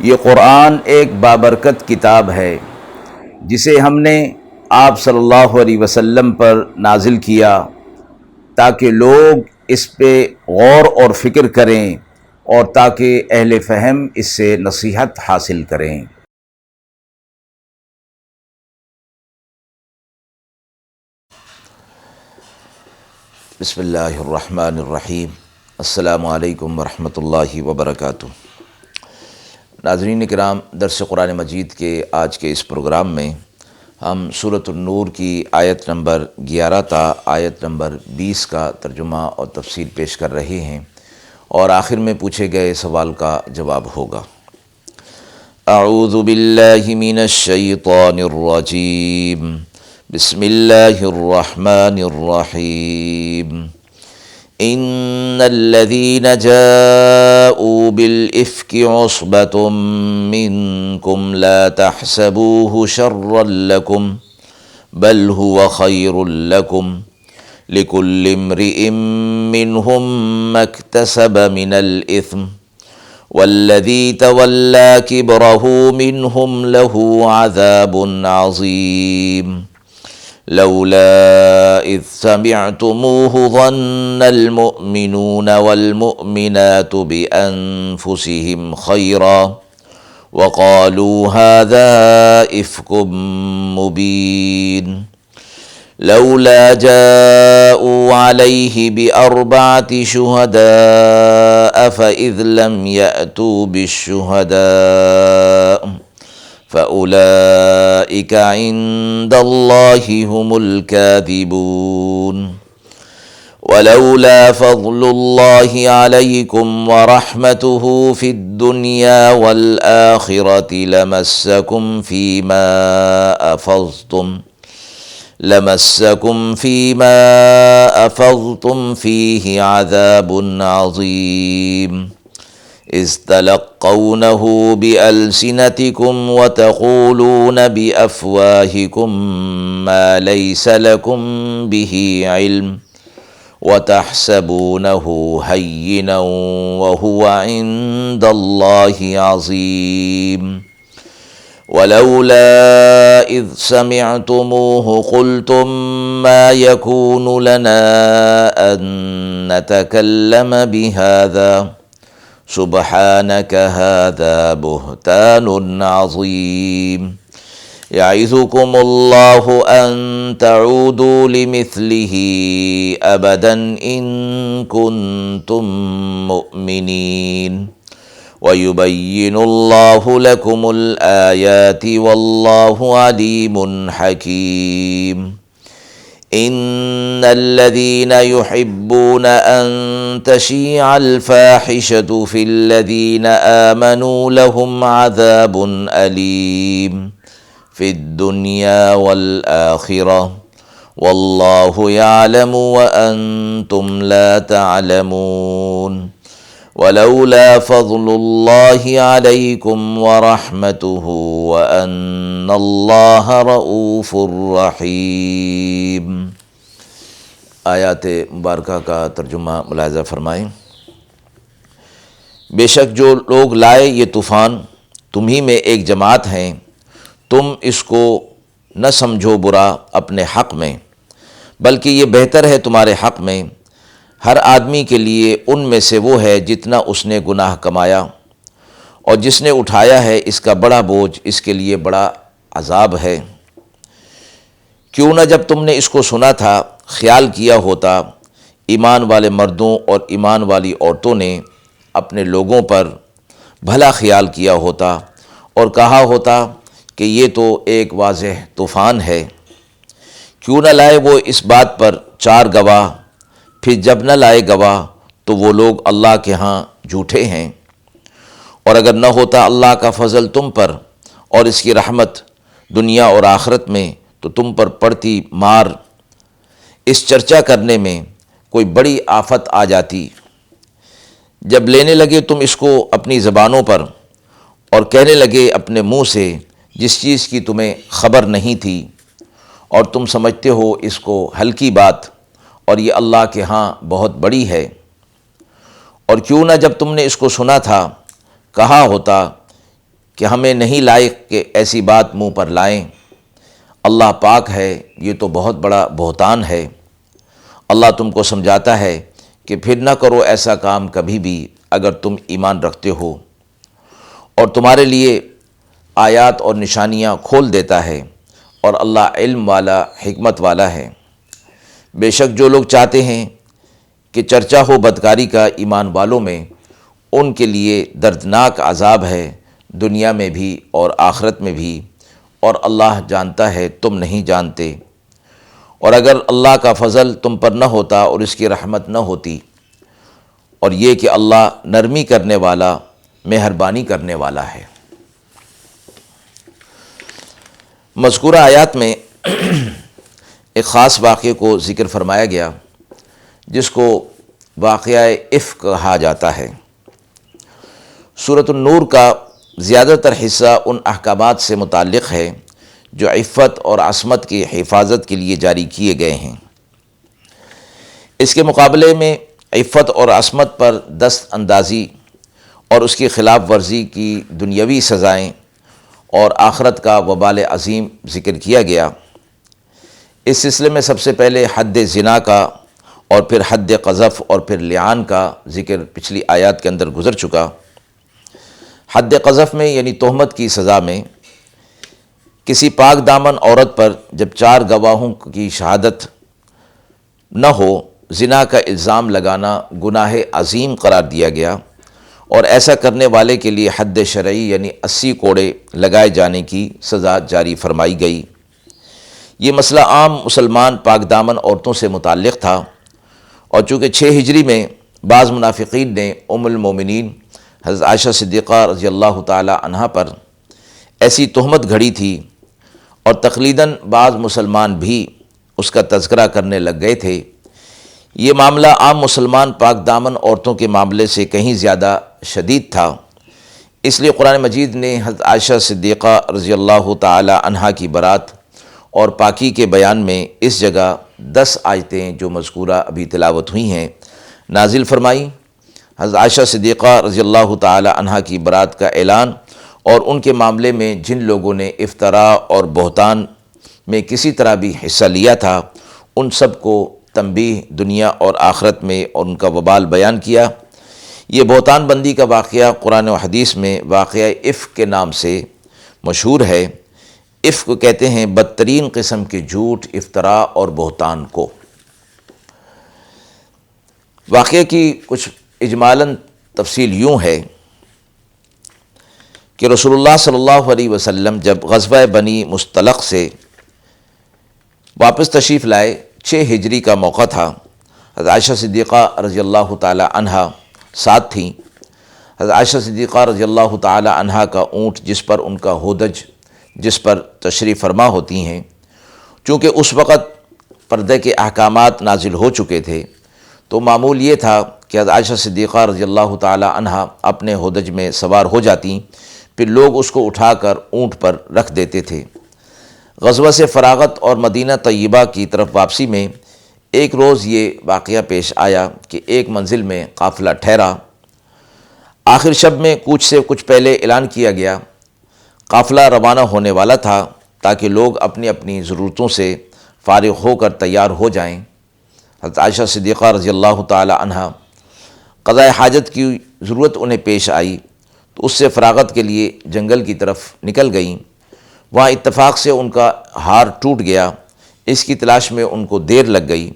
یہ قرآن ایک بابرکت کتاب ہے جسے ہم نے آپ صلی اللہ علیہ وسلم پر نازل کیا تاکہ لوگ اس پہ غور اور فکر کریں اور تاکہ اہل فہم اس سے نصیحت حاصل کریں۔ بسم اللہ الرحمن الرحیم۔ السلام علیکم ورحمۃ اللہ وبرکاتہ۔ ناظرین کرام، درس قرآن مجید کے آج کے اس پروگرام میں ہم سورۃ النور کی آیت نمبر 11 تا آیت نمبر 20 کا ترجمہ اور تفسیر پیش کر رہے ہیں، اور آخر میں پوچھے گئے سوال کا جواب ہوگا۔ اعوذ باللہ من الشیطان الرجیم، بسم اللہ الرحمن الرحیم۔ ان الذين جاءوا بالإفك عصبة منكم لا تحسبوه شرا لكم بل هو خير لكم لكل امرئ منهم ما اكتسب من الإثم والذي تولى كبره منهم له عذاب عظيم لولا إذ سمعتموه ظن المؤمنون والمؤمنات بأنفسهم خيرا وقالوا هذا إفك مبين لولا جاءوا عليه بأربعة شهداء فإذ لم يأتوا بالشهداء فأولئك عند الله هم الكاذبون ولولا فضل الله عليكم ورحمته في الدنيا والآخرة لمسكم فيما أفضتم فيه عذاب عظيم إذ تلقونه بألسنتكم وتقولون بأفواهكم ما ليس لكم به علم وتحسبونه هينا وهو عند الله عظيم ولولا إذ سمعتموه قلتم ما يكون لنا أن نتكلم بهذا سبحانك هذا بهتان عظيم يعظكم الله أن تعودوا لمثله أبدا إن كنتم مؤمنين ويبين الله لكم الآيات والله عليم حكيم إن الذين يحبون أن تشيع الفاحشة في الذين آمنوا لهم عذاب أليم في الدنيا والآخرة والله يعلم وأنتم لا تعلمون ولولا فضل الله عليكم ورحمته وأن الله رؤوف رحيم۔ آیات مبارکہ کا ترجمہ ملاحظہ فرمائیں۔ بے شک جو لوگ لائے یہ طوفان تمہیں میں ایک جماعت ہیں، تم اس کو نہ سمجھو برا اپنے حق میں، بلکہ یہ بہتر ہے تمہارے حق میں۔ ہر آدمی کے لیے ان میں سے وہ ہے جتنا اس نے گناہ کمایا، اور جس نے اٹھایا ہے اس کا بڑا بوجھ اس کے لیے بڑا عذاب ہے۔ کیوں نہ جب تم نے اس کو سنا تھا خیال کیا ہوتا ایمان والے مردوں اور ایمان والی عورتوں نے اپنے لوگوں پر بھلا خیال کیا ہوتا اور کہا ہوتا کہ یہ تو ایک واضح طوفان ہے۔ کیوں نہ لائے وہ اس بات پر 4 گواہ، پھر جب نہ لائے گواہ تو وہ لوگ اللہ کے ہاں جھوٹے ہیں۔ اور اگر نہ ہوتا اللہ کا فضل تم پر اور اس کی رحمت دنیا اور آخرت میں تو تم پر پڑتی مار، اس چرچا کرنے میں کوئی بڑی آفت آ جاتی۔ جب لینے لگے تم اس کو اپنی زبانوں پر اور کہنے لگے اپنے منہ سے جس چیز کی تمہیں خبر نہیں تھی، اور تم سمجھتے ہو اس کو ہلکی بات، اور یہ اللہ کے ہاں بہت بڑی ہے۔ اور کیوں نہ جب تم نے اس کو سنا تھا کہا ہوتا کہ ہمیں نہیں لائق کہ ایسی بات منہ پر لائیں، اللہ پاک ہے، یہ تو بہت بڑا بہتان ہے۔ اللہ تم کو سمجھاتا ہے کہ پھر نہ کرو ایسا کام کبھی بھی اگر تم ایمان رکھتے ہو، اور تمہارے لیے آیات اور نشانیاں کھول دیتا ہے، اور اللہ علم والا، حکمت والا ہے۔ بے شک جو لوگ چاہتے ہیں کہ چرچا ہو بدکاری کا ایمان والوں میں، ان کے لیے دردناک عذاب ہے، دنیا میں بھی اور آخرت میں بھی، اور اللہ جانتا ہے تم نہیں جانتے۔ اور اگر اللہ کا فضل تم پر نہ ہوتا اور اس کی رحمت نہ ہوتی، اور یہ کہ اللہ نرمی کرنے والا، مہربانی کرنے والا ہے۔ مذکورہ آیات میں ایک خاص واقعے کو ذکر فرمایا گیا جس کو واقعہ افک کہا جاتا ہے۔ سورۃ النور کا زیادہ تر حصہ ان احکامات سے متعلق ہے جو عفت اور عصمت کی حفاظت کے لیے جاری کیے گئے ہیں۔ اس کے مقابلے میں عفت اور عصمت پر دست اندازی اور اس کی خلاف ورزی کی دنیاوی سزائیں اور آخرت کا وبال عظیم ذکر کیا گیا۔ اس سلسلے میں سب سے پہلے حد زنا کا اور پھر حد قذف اور پھر لعان کا ذکر پچھلی آیات کے اندر گزر چکا۔ حد قذف میں یعنی تہمت کی سزا میں کسی پاک دامن عورت پر جب 4 گواہوں کی شہادت نہ ہو، زنا کا الزام لگانا گناہ عظیم قرار دیا گیا، اور ایسا کرنے والے کے لیے حد شرعی یعنی 80 کوڑے لگائے جانے کی سزا جاری فرمائی گئی۔ یہ مسئلہ عام مسلمان پاک دامن عورتوں سے متعلق تھا، اور چونکہ 6 ہجری میں بعض منافقین نے ام المومنین حضرت عائشہ صدیقہ رضی اللہ تعالی عنہا پر ایسی تہمت گھڑی تھی، اور تقلیداً بعض مسلمان بھی اس کا تذکرہ کرنے لگ گئے تھے۔ یہ معاملہ عام مسلمان پاک دامن عورتوں کے معاملے سے کہیں زیادہ شدید تھا، اس لیے قرآن مجید نے حضرت عائشہ صدیقہ رضی اللہ تعالی عنہا کی برات اور پاکی کے بیان میں اس جگہ 10 آیتیں جو مذکورہ ابھی تلاوت ہوئی ہیں نازل فرمائی۔ حضرت عائشہ صدیقہ رضی اللہ تعالی عنہا کی برات کا اعلان اور ان کے معاملے میں جن لوگوں نے افتراء اور بہتان میں کسی طرح بھی حصہ لیا تھا، ان سب کو تنبیہ دنیا اور آخرت میں اور ان کا وبال بیان کیا۔ یہ بہتان بندی کا واقعہ قرآن و حدیث میں واقعہ افک کے نام سے مشہور ہے۔ افک کہتے ہیں بدترین قسم کے جھوٹ، افتراء اور بہتان کو۔ واقعے کی کچھ اجمالاً تفصیل یوں ہے کہ رسول اللہ صلی اللہ علیہ وسلم جب غزوہ بنی مصطلق سے واپس تشریف لائے، 6 ہجری کا موقع تھا، حضرت عائشہ صدیقہ رضی اللہ تعالی عنہا ساتھ تھیں۔ حضرت عائشہ صدیقہ رضی اللہ تعالی عنہا کا اونٹ جس پر ان کا ہودج جس پر تشریف فرما ہوتی ہیں، چونکہ اس وقت پردے کے احکامات نازل ہو چکے تھے، تو معمول یہ تھا کہ حضرت عائشہ صدیقہ رضی اللہ تعالی عنہا اپنے ہودج میں سوار ہو جاتیں، پھر لوگ اس کو اٹھا کر اونٹ پر رکھ دیتے تھے۔ غزوہ سے فراغت اور مدینہ طیبہ کی طرف واپسی میں ایک روز یہ واقعہ پیش آیا کہ ایک منزل میں قافلہ ٹھہرا۔ آخر شب میں کوچ سے کچھ پہلے اعلان کیا گیا، قافلہ روانہ ہونے والا تھا تاکہ لوگ اپنی اپنی ضرورتوں سے فارغ ہو کر تیار ہو جائیں۔ حضرت عائشہ صدیقہ رضی اللہ تعالی عنہا قضاء حاجت کی ضرورت انہیں پیش آئی تو اس سے فراغت کے لیے جنگل کی طرف نکل گئیں۔ وہاں اتفاق سے ان کا ہار ٹوٹ گیا، اس کی تلاش میں ان کو دیر لگ گئی۔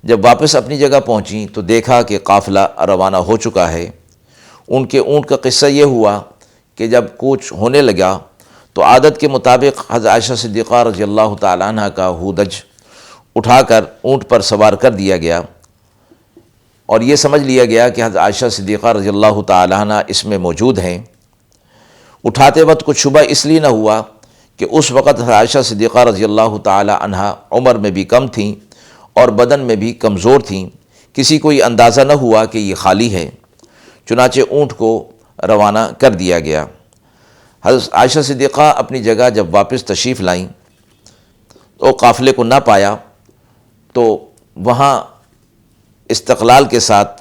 جب واپس اپنی جگہ پہنچیں تو دیکھا کہ قافلہ روانہ ہو چکا ہے۔ ان کے اونٹ کا قصہ یہ ہوا کہ جب کوچ ہونے لگا تو عادت کے مطابق حضرت عائشہ صدیقہ رضی اللہ تعالی عنہ کا ہودج اٹھا کر اونٹ پر سوار کر دیا گیا، اور یہ سمجھ لیا گیا کہ حضرت عائشہ صدیقہ رضی اللہ تعالی عنہ اس میں موجود ہیں۔ اٹھاتے وقت کچھ شبہ اس لیے نہ ہوا کہ اس وقت حضرت عائشہ صدیقہ رضی اللہ تعالی عنہ عمر میں بھی کم تھیں اور بدن میں بھی کمزور تھیں، کسی کو یہ اندازہ نہ ہوا کہ یہ خالی ہے، چنانچہ اونٹ کو روانہ کر دیا گیا۔ حضرت عائشہ صدیقہ اپنی جگہ جب واپس تشریف لائیں تو قافلے کو نہ پایا، تو وہاں استقلال کے ساتھ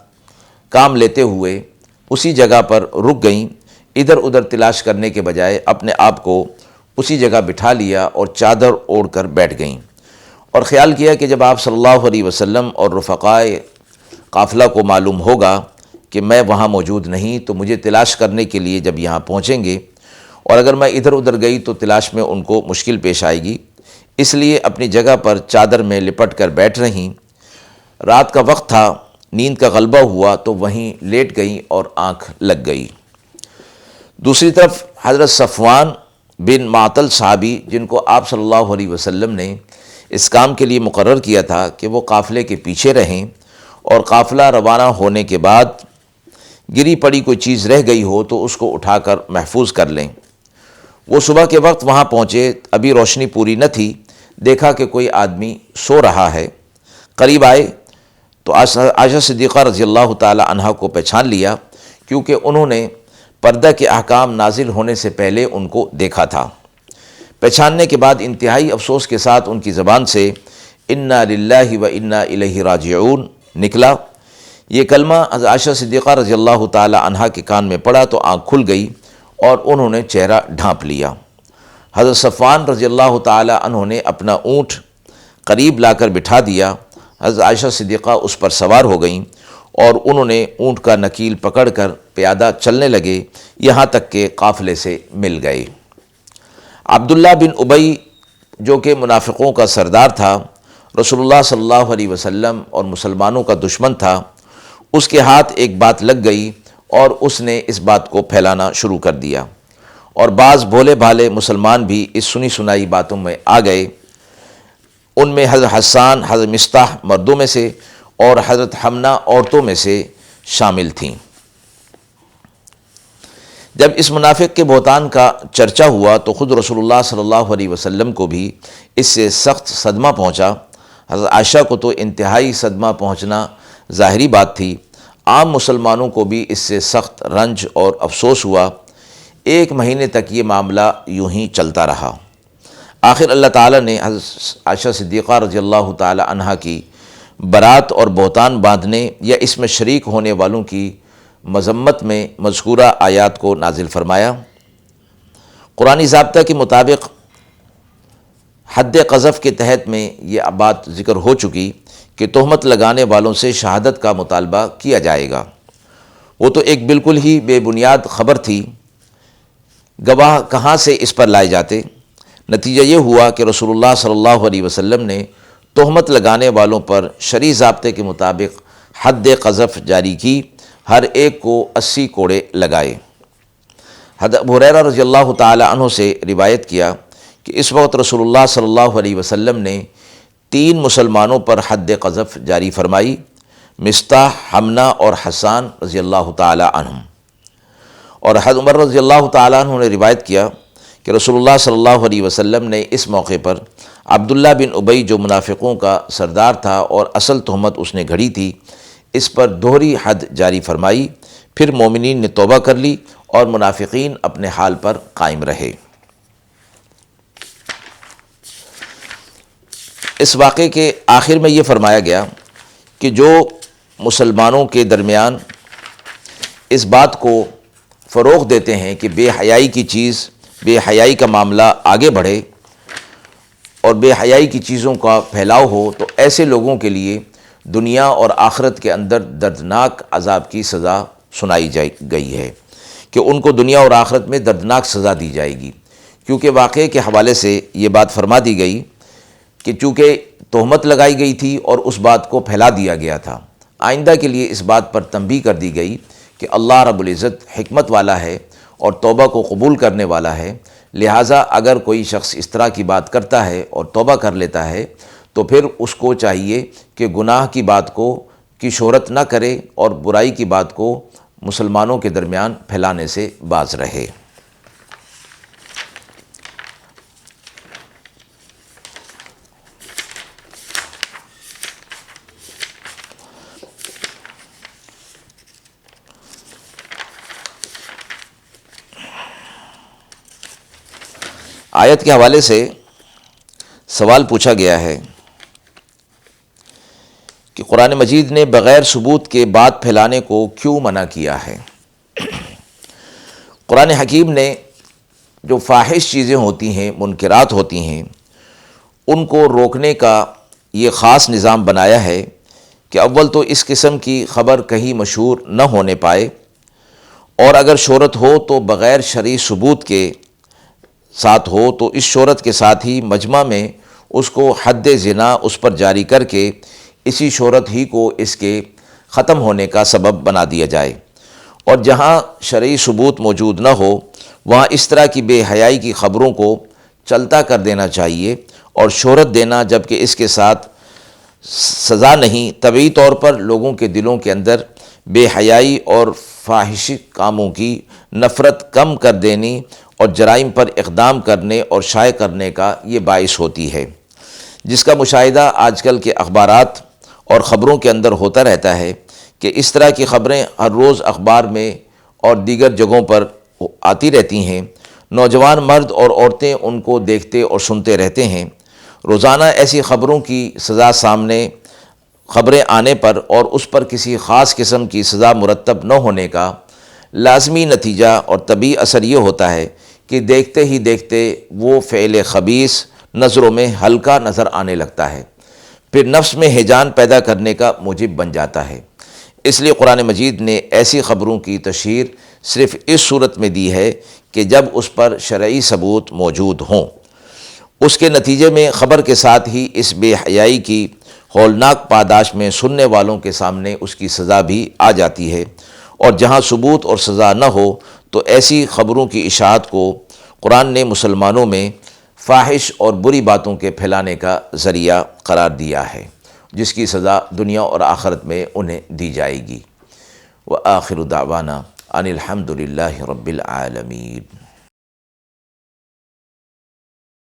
کام لیتے ہوئے اسی جگہ پر رک گئیں۔ ادھر ادھر تلاش کرنے کے بجائے اپنے آپ کو اسی جگہ بٹھا لیا اور چادر اوڑھ کر بیٹھ گئیں، اور خیال کیا کہ جب آپ صلی اللہ علیہ وسلم اور رفقائے قافلہ کو معلوم ہوگا کہ میں وہاں موجود نہیں تو مجھے تلاش کرنے کے لیے جب یہاں پہنچیں گے، اور اگر میں ادھر ادھر گئی تو تلاش میں ان کو مشکل پیش آئے گی، اس لیے اپنی جگہ پر چادر میں لپٹ کر بیٹھ رہیں۔ رات کا وقت تھا، نیند کا غلبہ ہوا تو وہیں لیٹ گئیں اور آنکھ لگ گئی۔ دوسری طرف حضرت صفوان بن معطل صحابی، جن کو آپ صلی اللہ علیہ وسلم نے اس کام کے لیے مقرر کیا تھا کہ وہ قافلے کے پیچھے رہیں اور قافلہ روانہ ہونے کے بعد گری پڑی کوئی چیز رہ گئی ہو تو اس کو اٹھا کر محفوظ کر لیں، وہ صبح کے وقت وہاں پہنچے، ابھی روشنی پوری نہ تھی، دیکھا کہ کوئی آدمی سو رہا ہے، قریب آئے تو عائشہ صدیقہ رضی اللہ تعالی عنہا کو پہچان لیا، کیونکہ انہوں نے پردہ کے احکام نازل ہونے سے پہلے ان کو دیکھا تھا۔ پہچاننے کے بعد انتہائی افسوس کے ساتھ ان کی زبان سے انا للہ و انا الیہ راجعون نکلا۔ یہ کلمہ حضرت عائشہ صدیقہ رضی اللہ تعالی عنہا کے کان میں پڑا تو آنکھ کھل گئی اور انہوں نے چہرہ ڈھانپ لیا۔ حضرت صفوان رضی اللہ تعالی عنہ نے اپنا اونٹ قریب لا کر بٹھا دیا، حضرت عائشہ صدیقہ اس پر سوار ہو گئیں اور انہوں نے اونٹ کا نکیل پکڑ کر پیادہ چلنے لگے، یہاں تک کہ قافلے سے مل گئے۔ عبداللہ بن ابی، جو کہ منافقوں کا سردار تھا، رسول اللہ صلی اللہ علیہ وسلم اور مسلمانوں کا دشمن تھا، اس کے ہاتھ ایک بات لگ گئی اور اس نے اس بات کو پھیلانا شروع کر دیا، اور بعض بھولے بھالے مسلمان بھی اس سنی سنائی باتوں میں آ گئے۔ ان میں حضرت حسان، حضرت مصطح مردوں میں سے اور حضرت حمنہ عورتوں میں سے شامل تھیں۔ جب اس منافق کے بہتان کا چرچا ہوا تو خود رسول اللہ صلی اللہ علیہ وسلم کو بھی اس سے سخت صدمہ پہنچا۔ حضرت عائشہ کو تو انتہائی صدمہ پہنچنا ظاہری بات تھی، عام مسلمانوں کو بھی اس سے سخت رنج اور افسوس ہوا۔ 1 مہینے تک یہ معاملہ یوں ہی چلتا رہا۔ آخر اللہ تعالیٰ نے حضرت عائشہ صدیقہ رضی اللہ تعالی عنہا کی برات اور بہتان باندھنے یا اس میں شریک ہونے والوں کی مذمت میں مذکورہ آیات کو نازل فرمایا۔ قرآنی ضابطہ کے مطابق حد قذف کے تحت میں یہ بات ذکر ہو چکی کہ تہمت لگانے والوں سے شہادت کا مطالبہ کیا جائے گا۔ وہ تو ایک بالکل ہی بے بنیاد خبر تھی، گواہ کہاں سے اس پر لائے جاتے؟ نتیجہ یہ ہوا کہ رسول اللہ صلی اللہ علیہ وسلم نے تہمت لگانے والوں پر شرعی ضابطے کے مطابق حد قذف جاری کی، ہر ایک کو 80 کوڑے لگائے۔ حضرت ابو ہریرہ رضی اللہ تعالی عنہ سے روایت کیا کہ اس وقت رسول اللہ صلی اللہ علیہ وسلم نے 3 مسلمانوں پر حد قذف جاری فرمائی، مصطح، حمنہ اور حسان رضی اللہ تعالی عنہم۔ اور حضرت عمر رضی اللہ تعالی عنہ نے روایت کیا کہ رسول اللہ صلی اللہ علیہ وسلم نے اس موقع پر عبداللہ بن ابی، جو منافقوں کا سردار تھا اور اصل تہمت اس نے گھڑی تھی، اس پر دوہری حد جاری فرمائی۔ پھر مومنین نے توبہ کر لی اور منافقین اپنے حال پر قائم رہے۔ اس واقعے کے آخر میں یہ فرمایا گیا کہ جو مسلمانوں کے درمیان اس بات کو فروغ دیتے ہیں کہ بے حیائی کی چیز، بے حیائی کا معاملہ آگے بڑھے اور بے حیائی کی چیزوں کا پھیلاؤ ہو، تو ایسے لوگوں کے لیے دنیا اور آخرت کے اندر دردناک عذاب کی سزا سنائی گئی ہے، کہ ان کو دنیا اور آخرت میں دردناک سزا دی جائے گی۔ کیونکہ واقعے کے حوالے سے یہ بات فرما دی گئی کہ چونکہ تہمت لگائی گئی تھی اور اس بات کو پھیلا دیا گیا تھا، آئندہ کے لیے اس بات پر تنبیہ کر دی گئی کہ اللہ رب العزت حکمت والا ہے اور توبہ کو قبول کرنے والا ہے، لہٰذا اگر کوئی شخص اس طرح کی بات کرتا ہے اور توبہ کر لیتا ہے تو پھر اس کو چاہیے کہ گناہ کی بات کو کی شہرت نہ کرے اور برائی کی بات کو مسلمانوں کے درمیان پھیلانے سے باز رہے۔ آیت کے حوالے سے سوال پوچھا گیا ہے کہ قرآن مجید نے بغیر ثبوت کے بات پھیلانے کو کیوں منع کیا ہے؟ قرآن حکیم نے جو فاحش چیزیں ہوتی ہیں، منکرات ہوتی ہیں، ان کو روکنے کا یہ خاص نظام بنایا ہے کہ اول تو اس قسم کی خبر کہیں مشہور نہ ہونے پائے، اور اگر شہرت ہو تو بغیر شرعی ثبوت کے ساتھ ہو، تو اس شہرت کے ساتھ ہی مجمع میں اس کو حد زنا اس پر جاری کر کے اسی شہرت ہی کو اس کے ختم ہونے کا سبب بنا دیا جائے۔ اور جہاں شرعی ثبوت موجود نہ ہو وہاں اس طرح کی بے حیائی کی خبروں کو چلتا کر دینا چاہیے، اور شہرت دینا جبکہ اس کے ساتھ سزا نہیں، طبعی طور پر لوگوں کے دلوں کے اندر بے حیائی اور فاحشی کاموں کی نفرت کم کر دینی اور جرائم پر اقدام کرنے اور شائع کرنے کا یہ باعث ہوتی ہے، جس کا مشاہدہ آج کل کے اخبارات اور خبروں کے اندر ہوتا رہتا ہے کہ اس طرح کی خبریں ہر روز اخبار میں اور دیگر جگہوں پر آتی رہتی ہیں۔ نوجوان مرد اور عورتیں ان کو دیکھتے اور سنتے رہتے ہیں۔ روزانہ ایسی خبروں کی سزا سامنے خبریں آنے پر اور اس پر کسی خاص قسم کی سزا مرتب نہ ہونے کا لازمی نتیجہ اور طبعی اثر یہ ہوتا ہے کہ دیکھتے ہی دیکھتے وہ فعل خبیث نظروں میں ہلکا نظر آنے لگتا ہے، پھر نفس میں ہیجان پیدا کرنے کا موجب بن جاتا ہے۔ اس لیے قرآن مجید نے ایسی خبروں کی تشہیر صرف اس صورت میں دی ہے کہ جب اس پر شرعی ثبوت موجود ہوں۔ اس کے نتیجے میں خبر کے ساتھ ہی اس بے حیائی کی ہولناک پاداش میں سننے والوں کے سامنے اس کی سزا بھی آ جاتی ہے، اور جہاں ثبوت اور سزا نہ ہو تو ایسی خبروں کی اشاعت کو قرآن نے مسلمانوں میں فاحش اور بری باتوں کے پھیلانے کا ذریعہ قرار دیا ہے، جس کی سزا دنیا اور آخرت میں انہیں دی جائے گی۔ وآخر دعوانا ان الحمد للہ رب العالمین۔